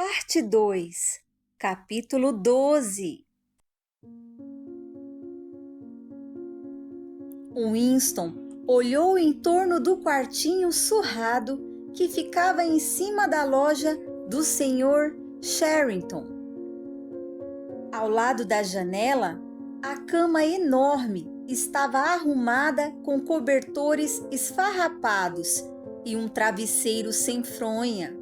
Parte 2, Capítulo 12. Winston olhou em torno do quartinho surrado que ficava em cima da loja do Sr. Sherrington. Ao lado da janela, a cama enorme estava arrumada com cobertores esfarrapados e um travesseiro sem fronha.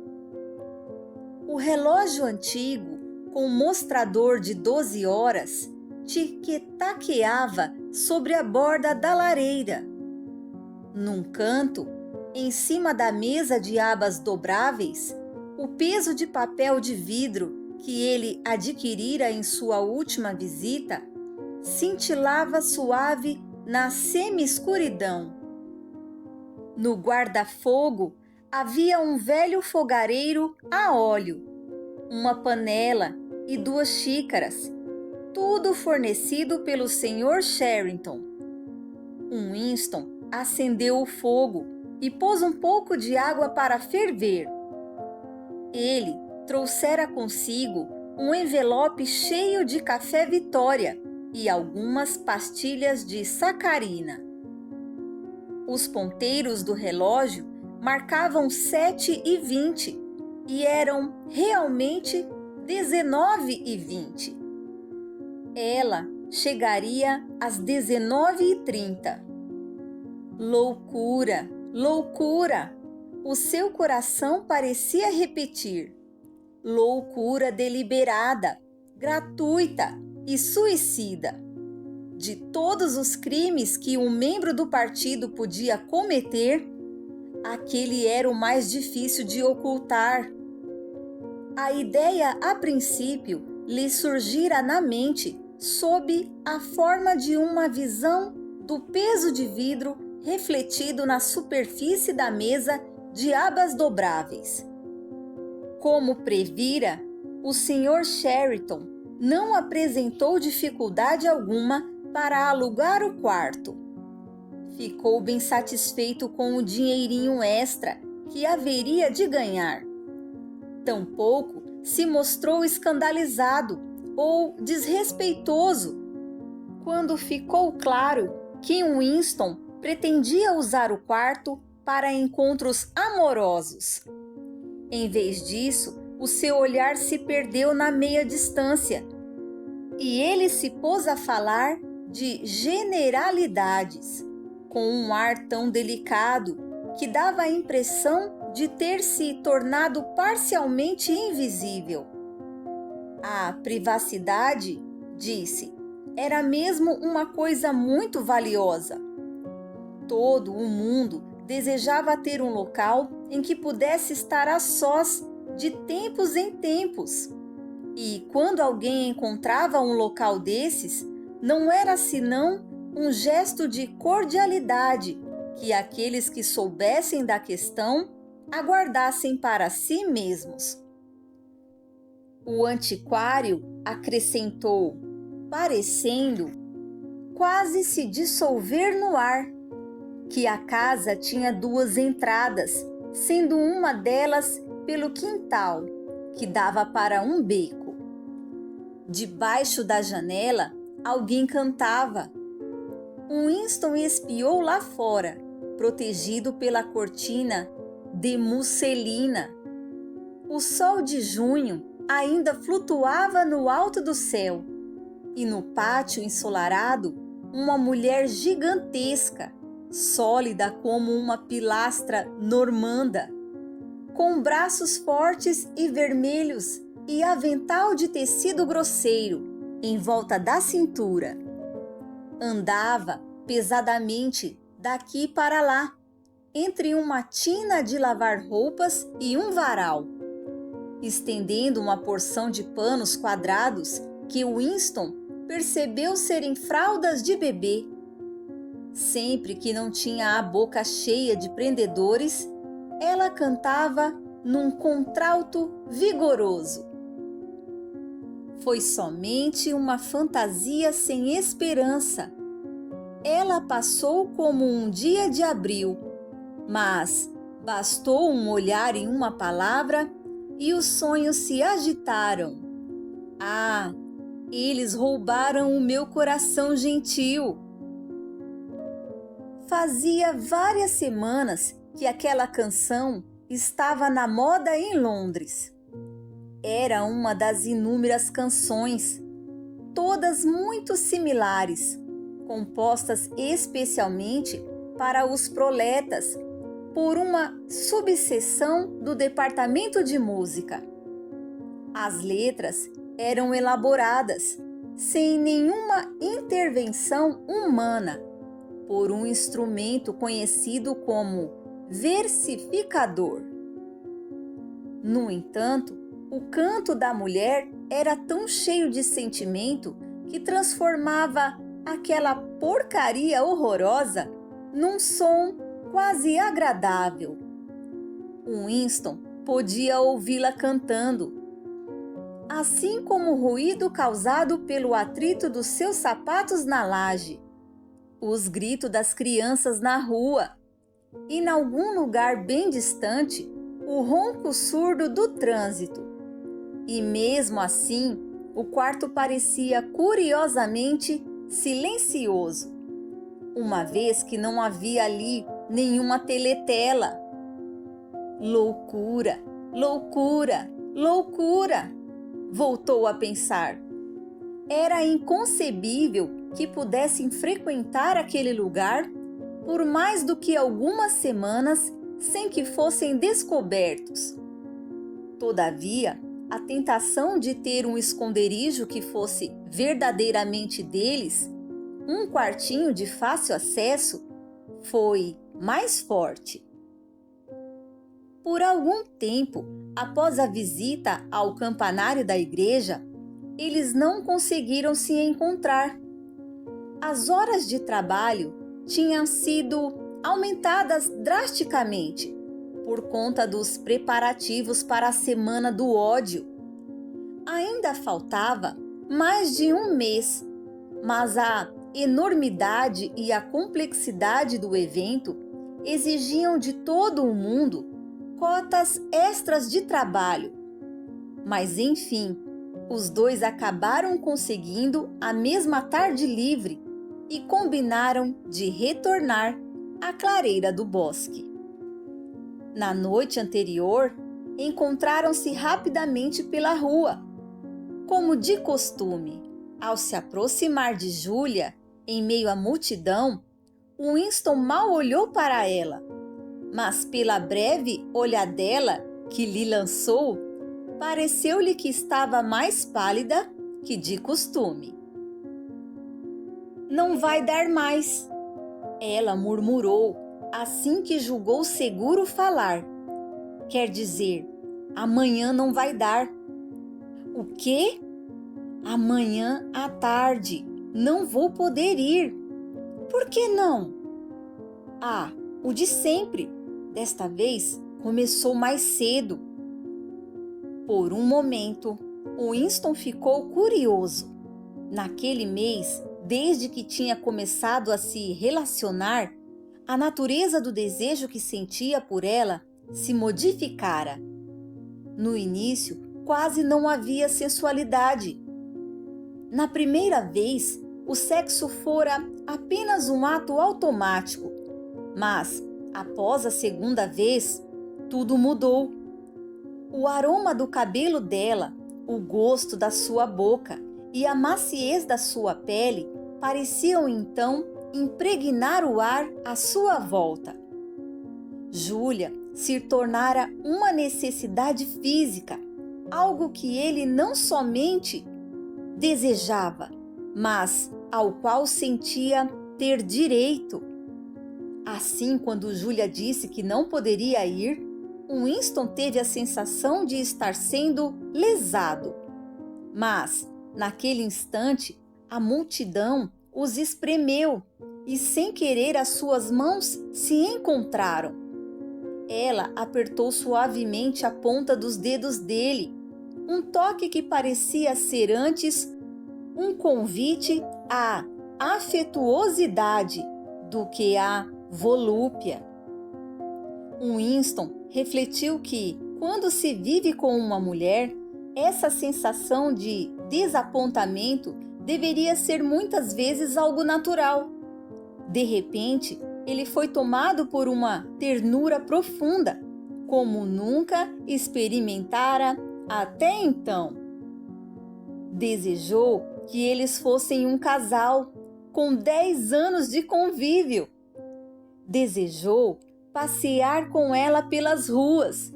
O relógio antigo, com mostrador de 12 horas, tic-taqueava sobre a borda da lareira. Num canto, em cima da mesa de abas dobráveis, o peso de papel de vidro que ele adquirira em sua última visita cintilava suave na semi-escuridão. No guarda-fogo havia um velho fogareiro a óleo, uma panela e 2 xícaras, tudo fornecido pelo Sr. Sherrington. Winston acendeu o fogo e pôs um pouco de água para ferver. Ele trouxera consigo um envelope cheio de café Vitória e algumas pastilhas de sacarina. Os ponteiros do relógio marcavam 7h20 e eram realmente 19h20. Ela chegaria às 19h30. Loucura, loucura! O seu coração parecia repetir. Loucura deliberada, gratuita e suicida. De todos os crimes que um membro do partido podia cometer, aquele era o mais difícil de ocultar. A ideia, a princípio, lhe surgira na mente sob a forma de uma visão do peso de vidro refletido na superfície da mesa de abas dobráveis. Como previra, o Sr. Sherrington não apresentou dificuldade alguma para alugar o quarto. Ficou bem satisfeito com o dinheirinho extra que haveria de ganhar. Tampouco se mostrou escandalizado ou desrespeitoso quando ficou claro que Winston pretendia usar o quarto para encontros amorosos. Em vez disso, o seu olhar se perdeu na meia distância e ele se pôs a falar de generalidades, com um ar tão delicado que dava a impressão de ter se tornado parcialmente invisível. A privacidade, disse, era mesmo uma coisa muito valiosa. Todo o mundo desejava ter um local em que pudesse estar a sós de tempos em tempos. E quando alguém encontrava um local desses, não era senão um gesto de cordialidade que aqueles que soubessem da questão aguardassem para si mesmos. O antiquário acrescentou, parecendo quase se dissolver no ar, que a casa tinha 2 entradas, sendo uma delas pelo quintal, que dava para um beco. Debaixo da janela, alguém cantava. Winston espiou lá fora, protegido pela cortina de musselina. O sol de junho ainda flutuava no alto do céu, e no pátio ensolarado, uma mulher gigantesca, sólida como uma pilastra normanda, com braços fortes e vermelhos e avental de tecido grosseiro em volta da cintura. Andava pesadamente daqui para lá, entre uma tina de lavar roupas e um varal, estendendo uma porção de panos quadrados que Winston percebeu serem fraldas de bebê. Sempre que não tinha a boca cheia de prendedores, ela cantava num contralto vigoroso. Foi somente uma fantasia sem esperança. Ela passou como um dia de abril, mas bastou um olhar e uma palavra e os sonhos se agitaram. Ah, eles roubaram o meu coração gentil. Fazia várias semanas que aquela canção estava na moda em Londres. Era uma das inúmeras canções, todas muito similares, compostas especialmente para os proletas por uma subseção do departamento de música. As letras eram elaboradas sem nenhuma intervenção humana por um instrumento conhecido como versificador. No entanto, o canto da mulher era tão cheio de sentimento que transformava aquela porcaria horrorosa num som quase agradável. Winston podia ouvi-la cantando, assim como o ruído causado pelo atrito dos seus sapatos na laje, os gritos das crianças na rua e, em algum lugar bem distante, o ronco surdo do trânsito. E mesmo assim, o quarto parecia curiosamente silencioso, uma vez que não havia ali nenhuma teletela. Loucura, loucura, loucura! Voltou a pensar. Era inconcebível que pudessem frequentar aquele lugar por mais do que algumas semanas sem que fossem descobertos. Todavia, a tentação de ter um esconderijo que fosse verdadeiramente deles, um quartinho de fácil acesso, foi mais forte. Por algum tempo, após a visita ao campanário da igreja, eles não conseguiram se encontrar. As horas de trabalho tinham sido aumentadas drasticamente por conta dos preparativos para a Semana do Ódio. Ainda faltava mais de um mês, mas a enormidade e a complexidade do evento exigiam de todo o mundo cotas extras de trabalho. Mas, enfim, os dois acabaram conseguindo a mesma tarde livre e combinaram de retornar à clareira do bosque. Na noite anterior, encontraram-se rapidamente pela rua. Como de costume, ao se aproximar de Júlia, em meio à multidão, Winston mal olhou para ela, mas pela breve olhadela que lhe lançou, pareceu-lhe que estava mais pálida que de costume. Não vai dar mais, ela murmurou, assim que julgou seguro falar. Quer dizer, amanhã não vai dar. O quê? Amanhã à tarde. Não vou poder ir. Por que não? Ah, o de sempre. Desta vez começou mais cedo. Por um momento, Winston ficou curioso. Naquele mês, desde que tinha começado a se relacionar, a natureza do desejo que sentia por ela se modificara. No início, quase não havia sensualidade. Na primeira vez, o sexo fora apenas um ato automático, mas, após a segunda vez, tudo mudou. O aroma do cabelo dela, o gosto da sua boca e a maciez da sua pele pareciam então impregnar o ar à sua volta. Júlia se tornara uma necessidade física, algo que ele não somente desejava, mas ao qual sentia ter direito. Assim, quando Júlia disse que não poderia ir, Winston teve a sensação de estar sendo lesado. Mas, naquele instante, a multidão os espremeu e, sem querer, as suas mãos se encontraram. Ela apertou suavemente a ponta dos dedos dele, um toque que parecia ser antes um convite à afetuosidade do que à volúpia. Winston refletiu que, Quando se vive com uma mulher, essa sensação de desapontamento deveria ser muitas vezes algo natural. De repente, ele foi tomado por uma ternura profunda, como nunca experimentara até então. Desejou que eles fossem um casal, com 10 anos de convívio. Desejou passear com ela pelas ruas,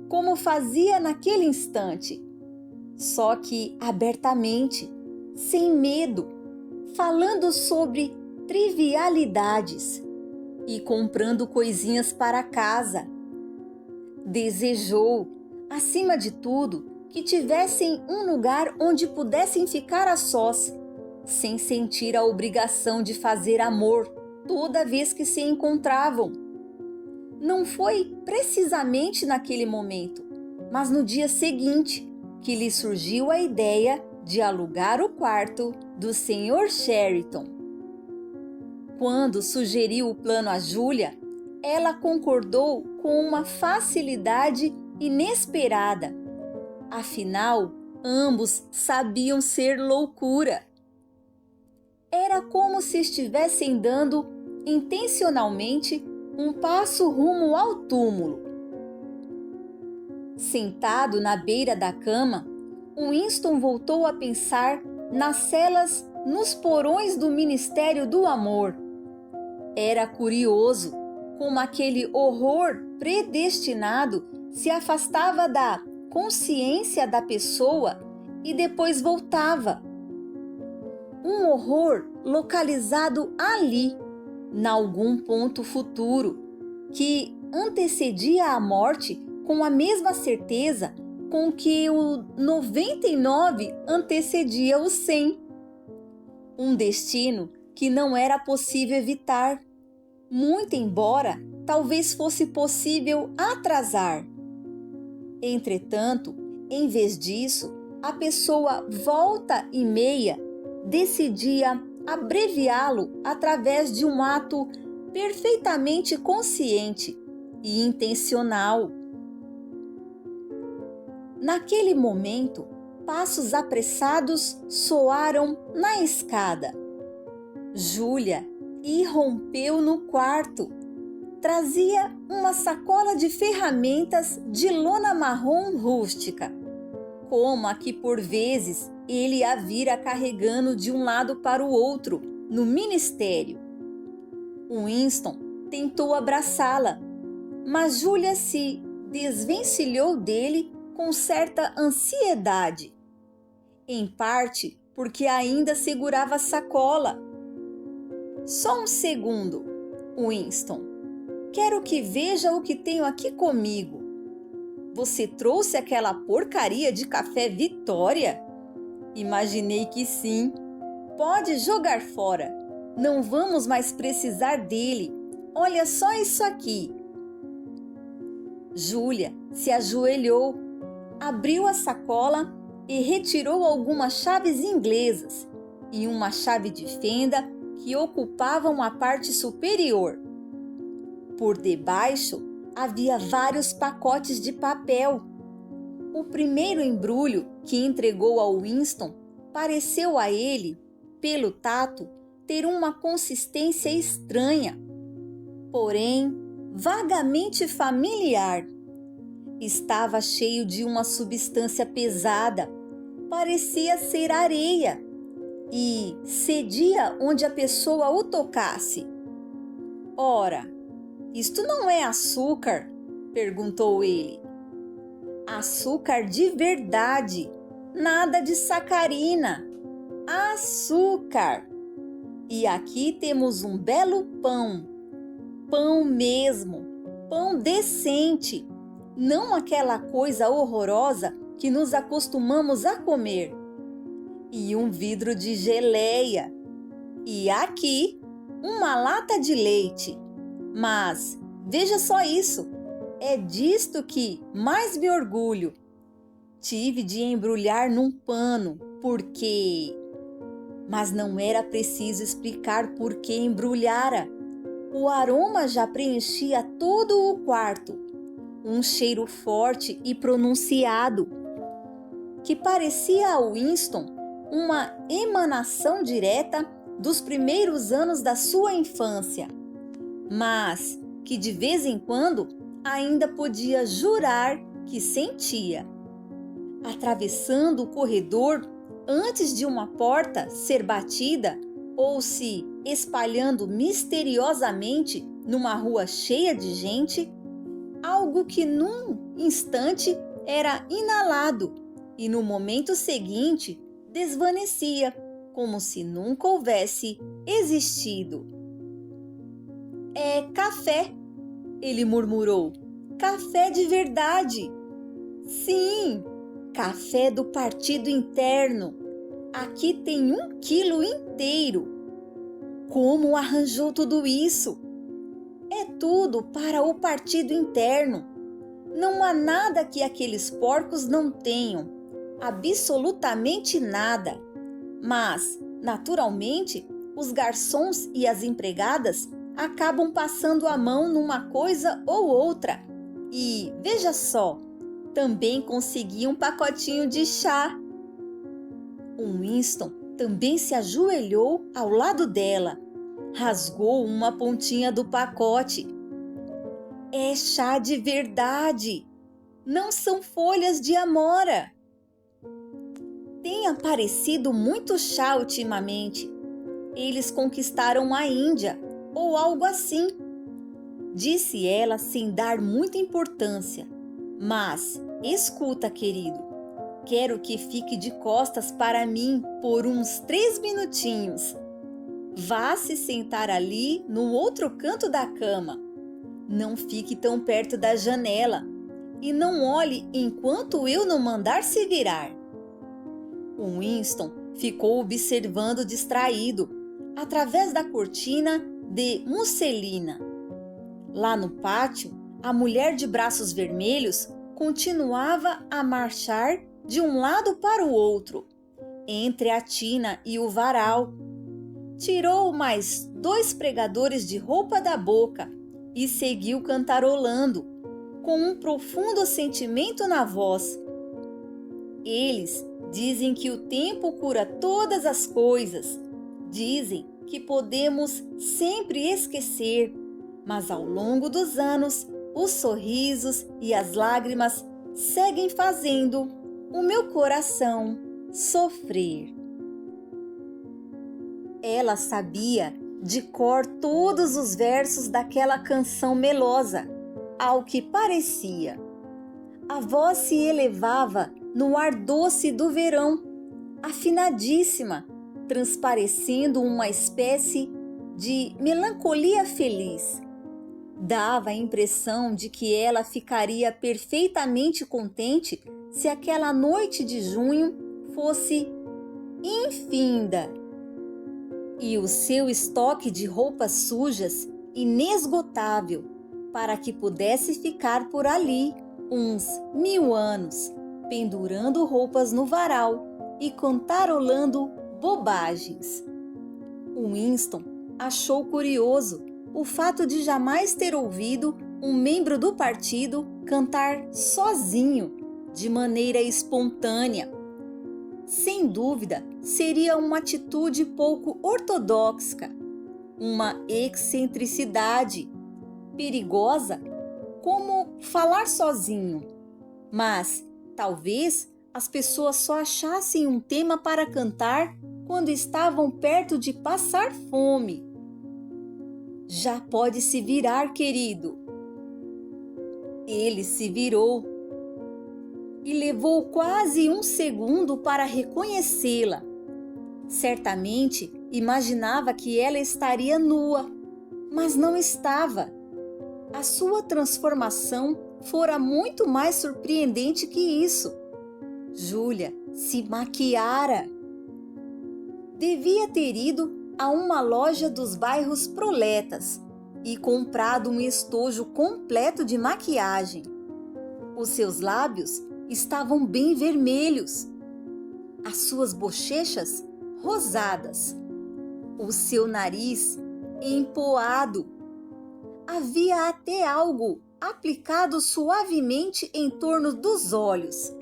como fazia naquele instante, só que abertamente, sem medo, falando sobre trivialidades e comprando coisinhas para casa. Desejou, acima de tudo, que tivessem um lugar onde pudessem ficar a sós, sem sentir a obrigação de fazer amor toda vez que se encontravam. Não foi precisamente naquele momento, mas no dia seguinte, que lhe surgiu a ideia de alugar o quarto do Sr. Cheriton. Quando sugeriu o plano a Júlia, ela concordou com uma facilidade inesperada. Afinal, ambos sabiam ser loucura. Era como se estivessem dando, intencionalmente, um passo rumo ao túmulo. Sentado na beira da cama, Winston voltou a pensar nas celas nos porões do Ministério do Amor. Era curioso como aquele horror predestinado se afastava da consciência da pessoa e depois voltava. Um horror localizado ali, em algum ponto futuro, que antecedia a morte com a mesma certeza com que o 99 antecedia o 100. Um destino que não era possível evitar, muito embora talvez fosse possível atrasar. Entretanto, em vez disso, a pessoa volta e meia decidia abreviá-lo através de um ato perfeitamente consciente e intencional. Naquele momento, passos apressados soaram na escada. Júlia irrompeu no quarto. Trazia uma sacola de ferramentas de lona marrom rústica, como a que por vezes ele a vira carregando de um lado para o outro no ministério. Winston tentou abraçá-la, mas Júlia se desvencilhou dele com certa ansiedade, em parte porque ainda segurava a sacola. Só um segundo, Winston. Quero que veja o que tenho aqui comigo. Você trouxe aquela porcaria de café Vitória? Imaginei que sim. Pode jogar fora. Não vamos mais precisar dele. Olha só isso aqui. Júlia se ajoelhou, abriu a sacola e retirou algumas chaves inglesas e uma chave de fenda que ocupavam a parte superior. Por debaixo havia vários pacotes de papel. O primeiro embrulho que entregou ao Winston pareceu a ele, pelo tato, ter uma consistência estranha, porém vagamente familiar. Estava cheio de uma substância pesada, parecia ser areia, e cedia onde a pessoa o tocasse. Ora, isto não é açúcar? Perguntou ele. Açúcar de verdade, nada de sacarina. Açúcar! E aqui temos um belo pão. Pão mesmo, pão decente, não aquela coisa horrorosa que nos acostumamos a comer. E um vidro de geleia. E aqui, uma lata de leite. Mas veja só isso, é disto que mais me orgulho. Tive de embrulhar num pano, porque... Mas não era preciso explicar por que embrulhara. O aroma já preenchia todo o quarto. um cheiro forte e pronunciado, que parecia a Winston uma emanação direta dos primeiros anos da sua infância, mas que de vez em quando ainda podia jurar que sentia. Atravessando o corredor antes de uma porta ser batida ou se espalhando misteriosamente numa rua cheia de gente, algo que num instante era inalado e no momento seguinte desvanecia, como se nunca houvesse existido. É café, ele murmurou. Café de verdade. Sim, café do partido interno. Aqui tem 1 quilo inteiro. Como arranjou tudo isso? É tudo para o partido interno. Não há nada que aqueles porcos não tenham. Absolutamente nada. Mas, naturalmente, os garçons e as empregadas acabam passando a mão numa coisa ou outra. E, veja só, também consegui um pacotinho de chá. O Winston também se ajoelhou ao lado dela, rasgou uma pontinha do pacote. É chá de verdade, não são folhas de amora. Tem aparecido muito chá ultimamente. Eles conquistaram a Índia, ou algo assim, disse ela sem dar muita importância. Mas, escuta, querido, quero que fique de costas para mim por uns 3 minutinhos. Vá se sentar ali no outro canto da cama. Não fique tão perto da janela e não olhe enquanto eu não mandar se virar. O Winston ficou observando distraído através da cortina de musselina. Lá no pátio, a mulher de braços vermelhos continuava a marchar de um lado para o outro, entre a tina e o varal. Tirou mais 2 pregadores de roupa da boca e seguiu cantarolando, com um profundo sentimento na voz. Eles dizem que o tempo cura todas as coisas. Dizem que podemos sempre esquecer, mas ao longo dos anos, os sorrisos e as lágrimas seguem fazendo o meu coração sofrer. Ela sabia de cor todos os versos daquela canção melosa, ao que parecia. A voz se elevava no ar doce do verão, afinadíssima, transparecendo uma espécie de melancolia feliz. Dava a impressão de que ela ficaria perfeitamente contente se aquela noite de junho fosse infinda e o seu estoque de roupas sujas inesgotável, para que pudesse ficar por ali uns 1000 anos, pendurando roupas no varal e cantarolando bobagens. O Winston achou curioso o fato de jamais ter ouvido um membro do partido cantar sozinho, de maneira espontânea. Sem dúvida, seria uma atitude pouco ortodoxa, uma excentricidade perigosa, como falar sozinho. Mas talvez as pessoas só achassem um tema para cantar quando estavam perto de passar fome. Já pode se virar, querido. Ele se virou e levou quase 1 segundo para reconhecê-la. Certamente imaginava que ela estaria nua, mas não estava. A sua transformação fora muito mais surpreendente que isso. Júlia se maquiara. Devia ter ido a uma loja dos bairros proletas e comprado um estojo completo de maquiagem. Os seus lábios estavam bem vermelhos, as suas bochechas rosadas, o seu nariz empoado. Havia até algo aplicado suavemente em torno dos olhos,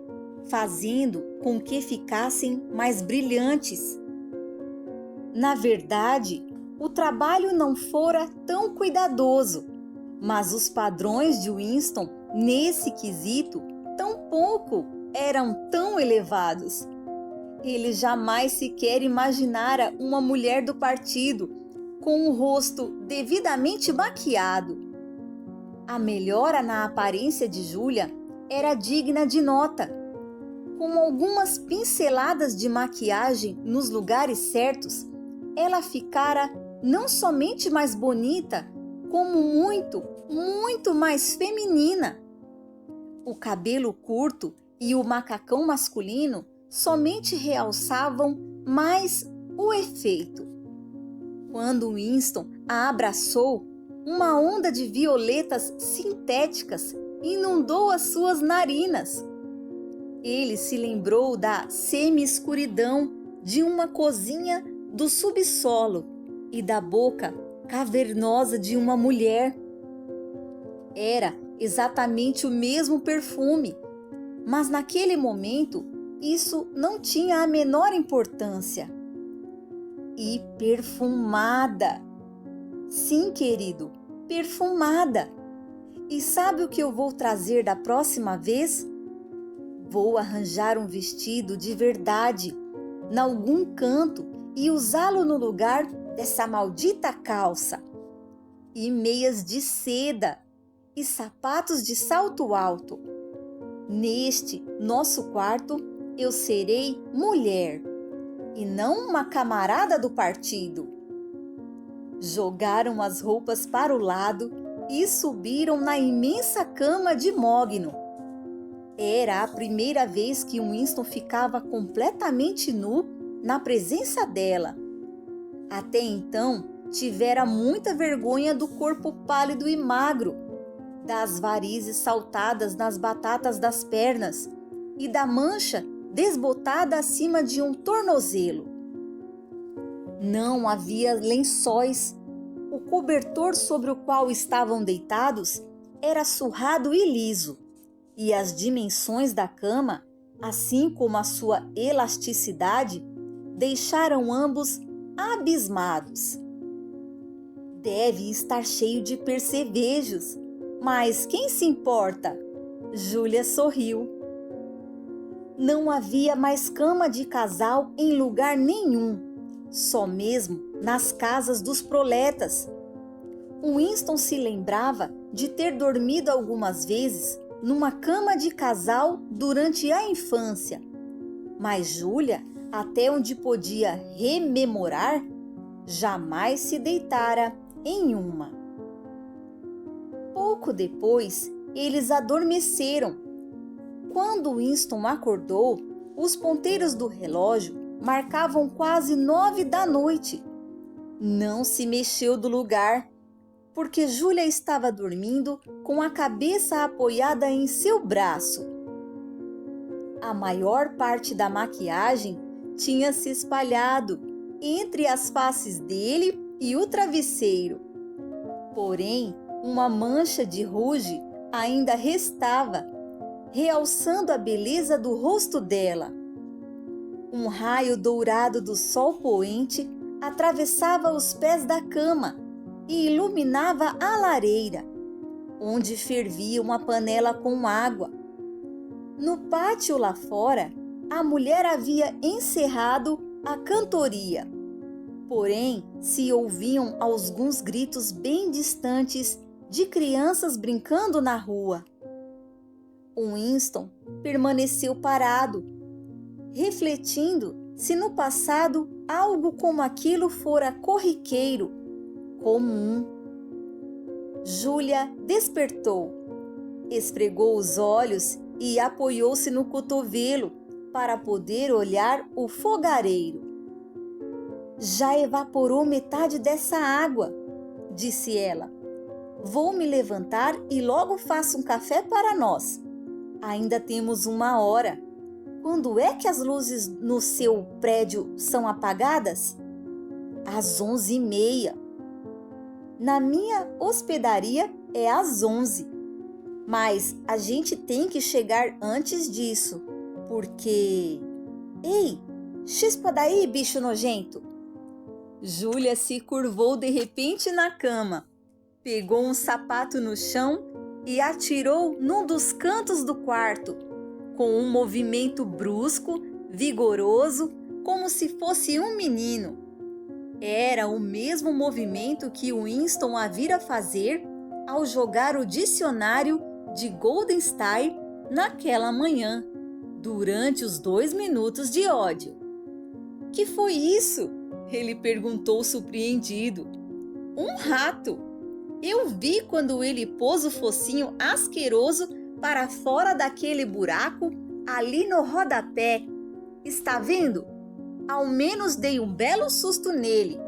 fazendo com que ficassem mais brilhantes. Na verdade, o trabalho não fora tão cuidadoso, mas os padrões de Winston, nesse quesito, tampouco eram tão elevados. Ele jamais sequer imaginara uma mulher do partido com o rosto devidamente maquiado. A melhora na aparência de Júlia era digna de nota. Com algumas pinceladas de maquiagem nos lugares certos, ela ficara não somente mais bonita, como muito, muito mais feminina. O cabelo curto e o macacão masculino somente realçavam mais o efeito. Quando Winston a abraçou, uma onda de violetas sintéticas inundou as suas narinas. Ele se lembrou da semi-escuridão de uma cozinha do subsolo e da boca cavernosa de uma mulher. Era exatamente o mesmo perfume, mas naquele momento isso não tinha a menor importância. E perfumada! Sim, querido, perfumada! E sabe o que eu vou trazer da próxima vez? Vou arranjar um vestido de verdade, em algum canto, e usá-lo no lugar dessa maldita calça. E meias de seda, e sapatos de salto alto. Neste nosso quarto, eu serei mulher, e não uma camarada do partido. Jogaram as roupas para o lado e subiram na imensa cama de mogno. Era a primeira vez que Winston ficava completamente nu na presença dela. Até então, tivera muita vergonha do corpo pálido e magro, das varizes saltadas nas batatas das pernas e da mancha desbotada acima de um tornozelo. Não havia lençóis. O cobertor sobre o qual estavam deitados era surrado e liso, e as dimensões da cama, assim como a sua elasticidade, deixaram ambos abismados. Deve estar cheio de percevejos, mas quem se importa? Júlia sorriu. Não havia mais cama de casal em lugar nenhum, só mesmo nas casas dos proletas. Winston se lembrava de ter dormido algumas vezes numa cama de casal durante a infância, mas Júlia, até onde podia rememorar, jamais se deitara em uma. Pouco depois, eles adormeceram. Quando Winston acordou, os ponteiros do relógio marcavam quase 9 da noite. Não se mexeu do lugar, porque Júlia estava dormindo com a cabeça apoiada em seu braço. A maior parte da maquiagem tinha se espalhado entre as faces dele e o travesseiro. Porém, uma mancha de ruge ainda restava, realçando a beleza do rosto dela. Um raio dourado do sol poente atravessava os pés da cama e iluminava a lareira, onde fervia uma panela com água. No pátio lá fora, a mulher havia encerrado a cantoria. Porém, se ouviam alguns gritos bem distantes de crianças brincando na rua. Winston permaneceu parado, refletindo se no passado algo como aquilo fora corriqueiro, comum. Júlia despertou, esfregou os olhos e apoiou-se no cotovelo para poder olhar o fogareiro. Já evaporou metade dessa água, disse ela. Vou me levantar e logo faço um café para nós. Ainda temos 1 hora. Quando é que as luzes no seu prédio são apagadas? Às 11h30. Na minha hospedaria é às 11. Mas a gente tem que chegar antes disso, porque... Ei, chispa daí, bicho nojento! Júlia se curvou de repente na cama, pegou um sapato no chão e atirou num dos cantos do quarto, com um movimento brusco, vigoroso, como se fosse um menino. Era o mesmo movimento que Winston a vira fazer ao jogar o dicionário de Goldenstein naquela manhã, durante os 2 minutos de ódio. Que foi isso? Ele perguntou surpreendido. Um rato! Eu vi quando ele pôs o focinho asqueroso para fora daquele buraco ali no rodapé. Está vendo? Ao menos dei um belo susto nele.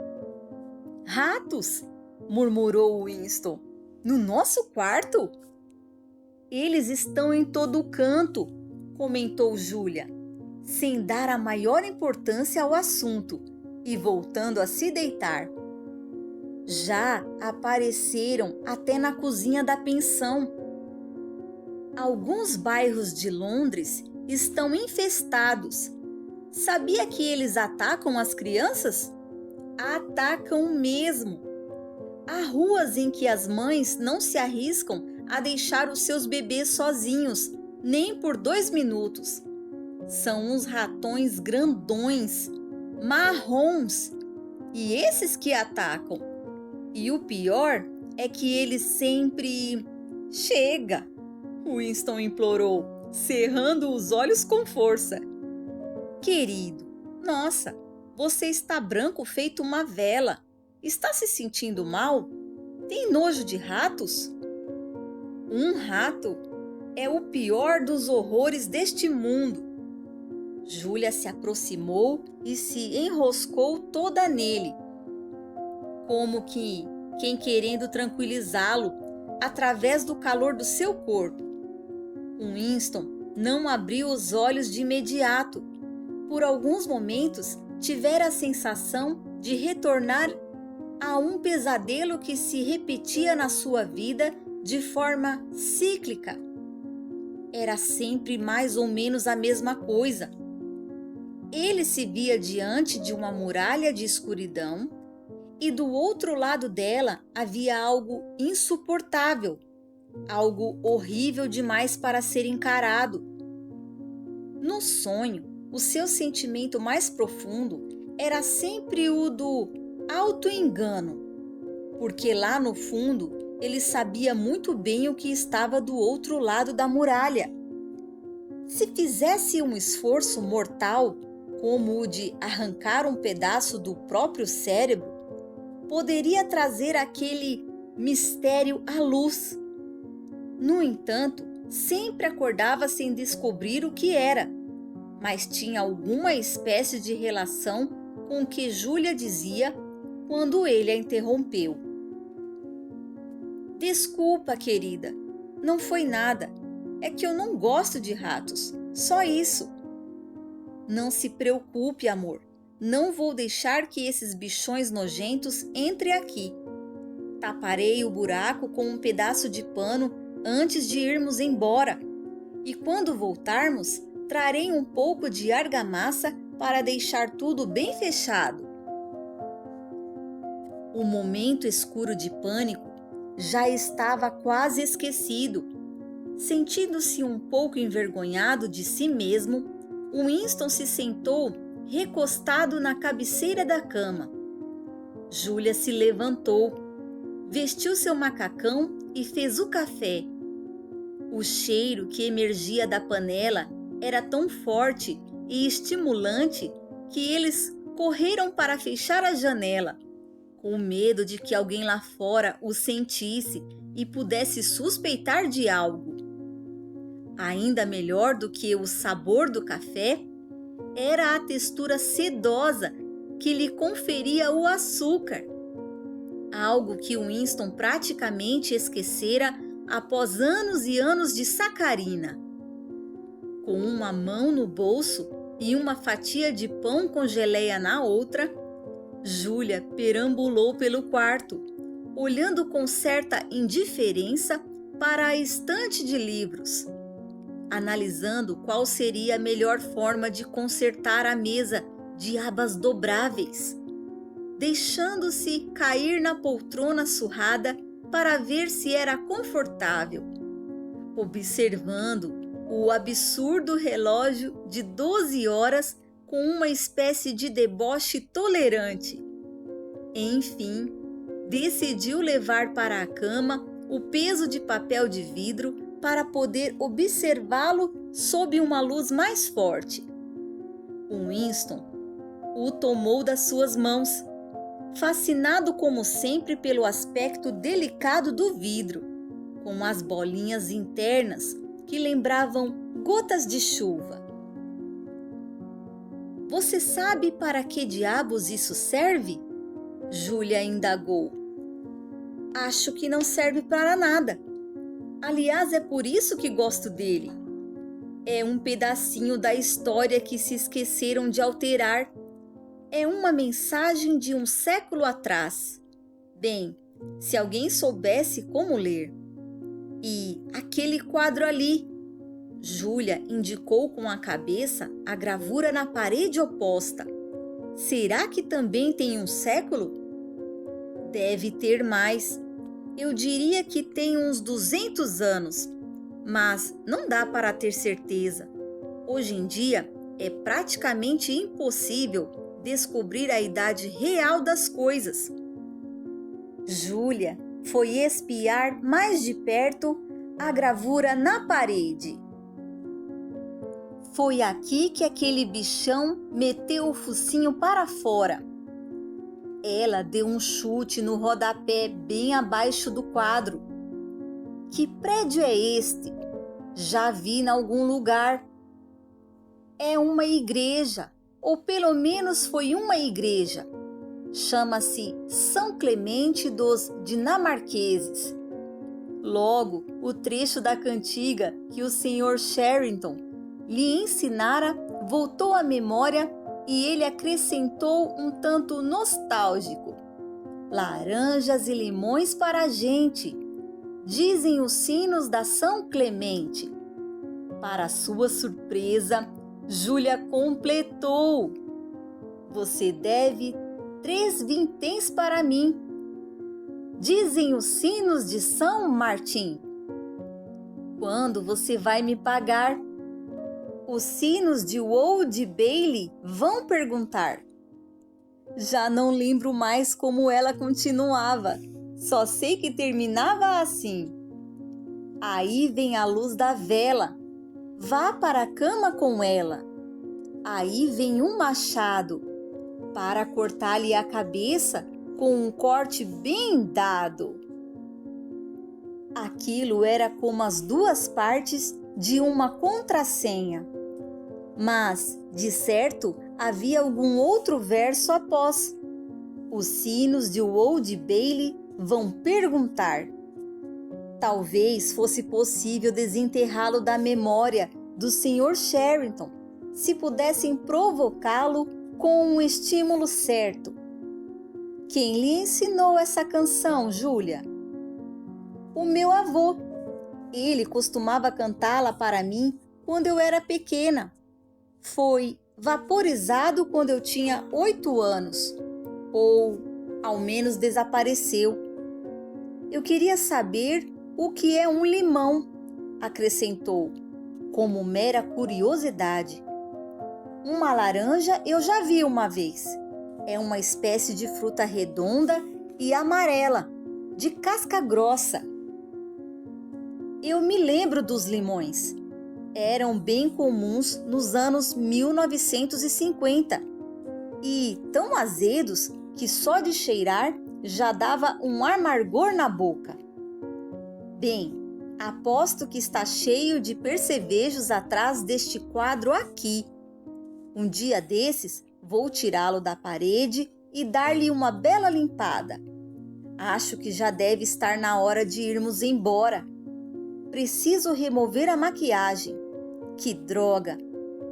Ratos! Murmurou Winston. No nosso quarto? Eles estão em todo canto, comentou Júlia, sem dar a maior importância ao assunto e voltando a se deitar. Já apareceram até na cozinha da pensão. Alguns bairros de Londres estão infestados. Sabia que eles atacam as crianças? Atacam mesmo. Há ruas em que as mães não se arriscam a deixar os seus bebês sozinhos, nem por 2 minutos. São uns ratões grandões, marrons, e esses que atacam. E o pior é que eles sempre... Chega! Winston implorou, cerrando os olhos com força. Querido, nossa, você está branco feito uma vela. Está se sentindo mal? Tem nojo de ratos? Um rato é o pior dos horrores deste mundo. Júlia se aproximou e se enroscou toda nele, como que quem querendo tranquilizá-lo através do calor do seu corpo. Winston não abriu os olhos de imediato. Por alguns momentos tivera a sensação de retornar a um pesadelo que se repetia na sua vida de forma cíclica. Era sempre mais ou menos a mesma coisa. Ele se via diante de uma muralha de escuridão e do outro lado dela havia algo insuportável, algo horrível demais para ser encarado. No sonho, o seu sentimento mais profundo era sempre o do auto-engano, porque lá no fundo ele sabia muito bem o que estava do outro lado da muralha. Se fizesse um esforço mortal, como o de arrancar um pedaço do próprio cérebro, poderia trazer aquele mistério à luz. No entanto, sempre acordava sem descobrir o que era, mas tinha alguma espécie de relação com o que Júlia dizia quando ele a interrompeu. Desculpa, querida, não foi nada. É que eu não gosto de ratos, só isso. Não se preocupe, amor. Não vou deixar que esses bichões nojentos entrem aqui. Taparei o buraco com um pedaço de pano antes de irmos embora. E quando voltarmos, trarei um pouco de argamassa para deixar tudo bem fechado. O momento escuro de pânico já estava quase esquecido. Sentindo-se um pouco envergonhado de si mesmo, Winston se sentou recostado na cabeceira da cama. Júlia se levantou, vestiu seu macacão e fez o café. O cheiro que emergia da panela era tão forte e estimulante que eles correram para fechar a janela, com medo de que alguém lá fora o sentisse e pudesse suspeitar de algo. Ainda melhor do que o sabor do café era a textura sedosa que lhe conferia o açúcar, algo que Winston praticamente esquecera após anos e anos de sacarina. Com uma mão no bolso e uma fatia de pão com geleia na outra, Júlia perambulou pelo quarto, olhando com certa indiferença para a estante de livros, analisando qual seria a melhor forma de consertar a mesa de abas dobráveis, deixando-se cair na poltrona surrada para ver se era confortável, observando o absurdo relógio de 12 horas com uma espécie de deboche tolerante. Enfim, decidiu levar para a cama o peso de papel de vidro para poder observá-lo sob uma luz mais forte. Winston o tomou das suas mãos, fascinado como sempre pelo aspecto delicado do vidro, com as bolinhas internas que lembravam gotas de chuva. Você sabe para que diabos isso serve? Júlia indagou. Acho que não serve para nada. Aliás, é por isso que gosto dele. É um pedacinho da história que se esqueceram de alterar. É uma mensagem de um século atrás. Bem, se alguém soubesse como ler. E aquele quadro ali. Júlia indicou com a cabeça a gravura na parede oposta. Será que também tem um século? Deve ter mais. Eu diria que tem uns 200 anos, mas não dá para ter certeza. Hoje em dia é praticamente impossível descobrir a idade real das coisas. Júlia foi espiar mais de perto a gravura na parede. Foi aqui que aquele bichão meteu o focinho para fora. Ela deu um chute no rodapé bem abaixo do quadro. Que prédio é este? Já vi em algum lugar. É uma igreja, ou pelo menos foi uma igreja. Chama-se São Clemente dos Dinamarqueses. Logo, o trecho da cantiga que o Sr. Sherrington lhe ensinara voltou à memória e ele acrescentou um tanto nostálgico. Laranjas e limões para a gente, dizem os sinos da São Clemente. Para sua surpresa, Júlia completou. Você deve 3 vinténs para mim, dizem os sinos de São Martim. Quando você vai me pagar? Os sinos de Old Bailey vão perguntar. Já não lembro mais como ela continuava, só sei que terminava assim. Aí vem a luz da vela, vá para a cama com ela. Aí vem um machado, para cortar-lhe a cabeça com um corte bem dado. Aquilo era como as 2 partes de uma contrassenha. Mas, de certo, havia algum outro verso após. Os sinos de Old Bailey vão perguntar. Talvez fosse possível desenterrá-lo da memória do Sr. Sherrington, se pudessem provocá-lo com um estímulo certo. Quem lhe ensinou essa canção, Júlia? O meu avô. Ele costumava cantá-la para mim quando eu era pequena. Foi vaporizado quando eu tinha 8 anos, ou ao menos desapareceu. Eu queria saber o que é um limão, acrescentou, como mera curiosidade. Uma laranja eu já vi uma vez. É uma espécie de fruta redonda e amarela, de casca grossa. Eu me lembro dos limões. Eram bem comuns nos anos 1950 e tão azedos que só de cheirar já dava um amargor na boca. Bem, aposto que está cheio de percevejos atrás deste quadro aqui. Um dia desses vou tirá-lo da parede e dar-lhe uma bela limpada. Acho que já deve estar na hora de irmos embora. Preciso remover a maquiagem. Que droga!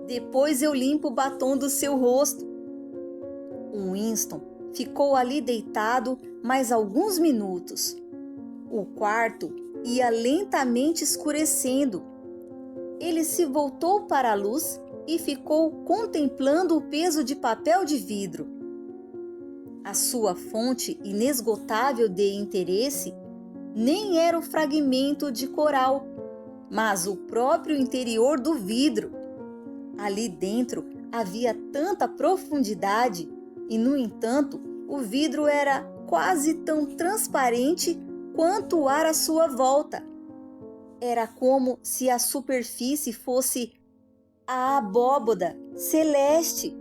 Depois eu limpo o batom do seu rosto. O Winston ficou ali deitado mais alguns minutos. O quarto ia lentamente escurecendo. Ele se voltou para a luz e ficou contemplando o peso de papel de vidro. A sua fonte inesgotável de interesse nem era o fragmento de coral, mas o próprio interior do vidro. Ali dentro havia tanta profundidade e, no entanto, o vidro era quase tão transparente quanto o ar à sua volta. Era como se a superfície fosse a abóboda celeste,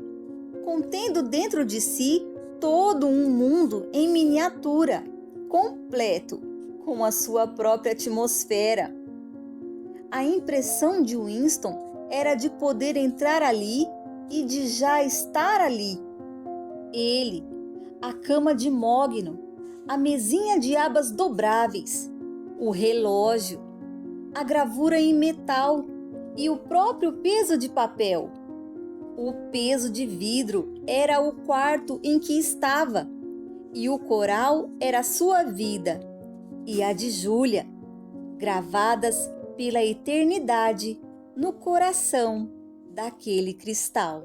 contendo dentro de si todo um mundo em miniatura, completo, com a sua própria atmosfera. A impressão de Winston era de poder entrar ali e de já estar ali. Ele, a cama de mogno, a mesinha de abas dobráveis, o relógio, a gravura em metal e o próprio peso de papel. O peso de vidro era o quarto em que estava, e o coral era sua vida, e a de Júlia, gravadas pela eternidade no coração daquele cristal.